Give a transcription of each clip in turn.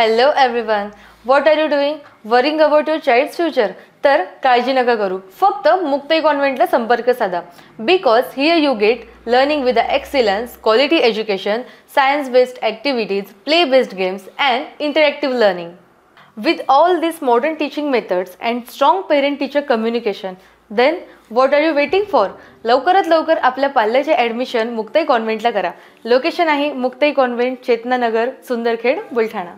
Hello everyone. What are you doing? Worrying about your child's future? तर काळजी नका करू. फक्त मुक्ताई कॉन्व्हेंटला संपर्क साधा. Because here you get learning with the excellence, quality education, science-based activities, play-based games and interactive learning. With all these modern teaching methods and strong parent-teacher communication, then what are you waiting for? लवकरात लवकर आपल्या पाल्याचे admission Muktai कॉन्व्हेंटला करा. Location आहे Muktai convent, Chetananagar, Sundarkhed, Buldhana.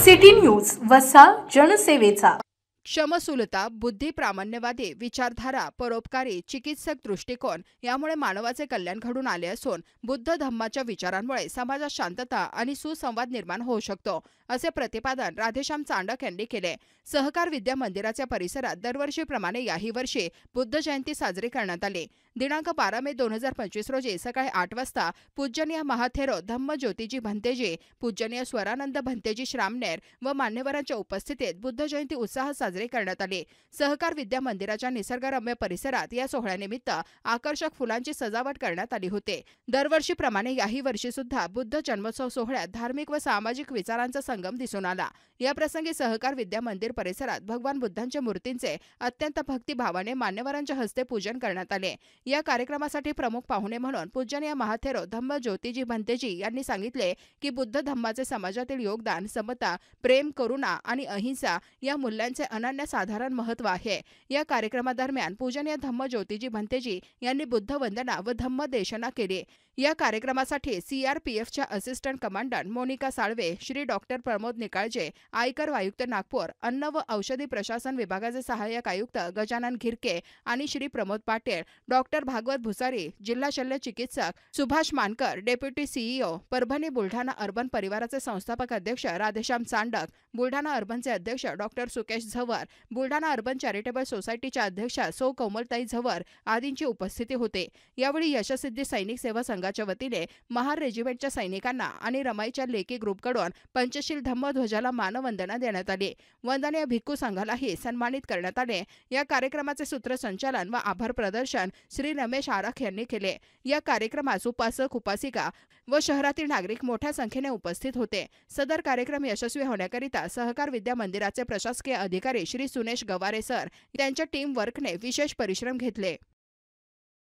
City news वसा जनसेवेचा. क्षमशूलता, बुद्धी, प्रामाण्यवादी विचारधारा, परोपकारी चिकित्सक दृष्टिकोन यामुळे मानवाचे कल्याण घडून आले असून बुद्ध धम्माच्या विचारांमुळे समाजात शांतता आणि सुसंवाद निर्माण होऊ शकतो, असे प्रतिपादन राधेश्याम चांडक यांनी केले. सहकार विद्या मंदिराच्या परिसरात दरवर्षीप्रमाणे याही वर्षी बुद्ध जयंती साजरी करण्यात आली. दिनांक 12 मे 2025 रोजी सकाळी 8 वाजता पूजनीय महाथेरो धम्मज्योतीजी भंतेजी, पूजनीय स्वरानंद भंतेजी श्रामनेर व मान्यवरांच्या उपस्थितीत बुद्ध जयंती उत्साहात साजरी करण्यात आली. सहकार विद्या मंदिराच्या निसर्गरम्य परिसरात या सोहळ्यानिमित्त आकर्षक फुलांची सजावट करण्यात आली होती. दरवर्षीप्रमाणे याही वर्षी सुद्धा बुद्ध जन्मोत्सव सोहळ्यात धार्मिक व सामाजिक विचारांचा संगम दिसून आला. या प्रसंगी सहकार विद्या मंदिर परिसरात भगवान बुद्धांच्या मूर्तींचे अत्यंत भक्तिभावाने मान्यवरांच्या हस्ते पूजन करण्यात आले. या कार्यक्रमासाठी प्रमुख पाहुणे म्हणून पूजनीय महाथेरो धम्मज्योतीजी भंतेजी यांनी सांगितले की बुद्ध धम्माचे समाजातील योगदान, समता, प्रेम, करुणा आणि अहिंसा या मूल्यांचे अनन्यसाधारण महत्त्व आहे. या कार्यक्रमादरम्यान पूजनीय धम्मज्योतीजी भंतेजी यांनी बुद्ध वंदना व धम्म देशना केली. या कार्यक्रमासाठी CRPFच्या assistant commandant Monika Salve, Shri doctor Pramod Nikalje, आयकर आयुक्त नागपूर, अन्न व औषधी प्रशासन विभागाचे सहाय्यक आयुक्त गजानन घिरके आणि श्री प्रमोद पाटील, डॉक्टर भागवत भुसारी, जिल्हा शल्य चिकित्सक Subhash Mankar, deputy CEO Parbhani Buldhana urban परिवाराचे संस्थापक अध्यक्ष राधेश्याम चांडक, बुलढाणा अर्बनचे अध्यक्ष doctor Sukesh Zawar, Buldhana urban charitable सोसायटीच्या अध्यक्षा सौ कोमलताई झवर आदींची उपस्थिती होती. यावेळी यशसिद्धी सैनिक सेवा संघाच्या वतीने महार रेजिमेंटच्या सैनिकांना आणि रमाईच्या लेकी ग्रुपकडून पंचशील धम्मध्वजाला मानवंदना देण्यात आली. वंदनीय भिक्खू संघालाही सन्मानित करण्यात आले. या कार्यक्रमाचे सूत्रसंचालन व आभार प्रदर्शन श्री रमेश आराख यांनी केले. या कार्यक्रमास उपासक, उपासिका व शहरातील नागरिक मोठ्या संख्येने उपस्थित होते. सदर कार्यक्रम यशस्वी होण्याकरिता सहकार विद्या मंदिराचे प्रशासकीय अधिकारी श्री सुनेश गवारे सर यांच्या टीम वर्कने विशेष परिश्रम घेतले.